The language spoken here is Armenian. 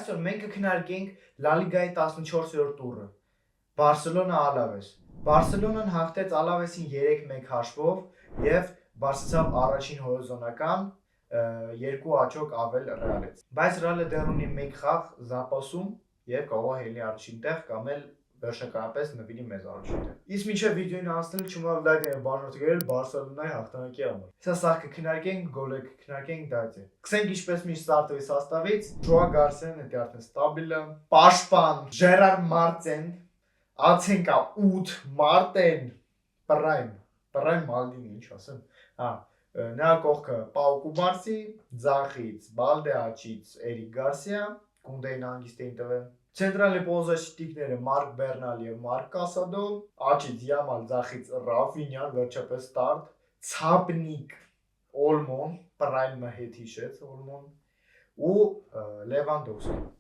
այսօր մենք կքննարկենք Լա Լիգայի 14-րդ տուրը։ Բարսելոնա Ալավես։ Բարսելոնան հաղթեց Ալավեսին 3-1 հաշվով եւ բարձրացավ առաջին հորիզոնական 2 աչոք ավել Ռեալից։ Բայց Ռեալը դեռ ունի 1 խաղ զապասում եւ կարող է հելի առաջին տեղ կամ էլ վերջնականապես նվիրի մեզ առաջին տեղ։ Իսկ մինչև վիդեոին անցնել չունեմ լայքները բաժանորդել Բարսելոնայի հաղթանակի համար։ Սա սա կքննարկենք գոլը կքննարկենք դարձի։ Սկսենք ինչպես միշտ ստարտովի սաստավից։ Ժոա Գարսիան դա արդեն ստաբիլը, Պաշպան, Ժերար Մարտեն, Ացենկա 8, Մարտեն, Պրայմ Մալդինի ինչ ասեմ։ Նրա կողքը Պաու Կուբարսի, ձախից Բալդեաչից Էրիկ Գարսիա, Կունդեին հանգիստեին տվել։ Ցենտրալի պոզիցիաները Մարկ Բեռնալ եւ Մարկ Կասադո, աչից Յամալ, ձախից Ռաֆինյան, վերջապես ստարտ, Ցապնիկ, Օլմոն, Պրայմը հետ հիշեց Օլմոն ու Լևանդովսկի։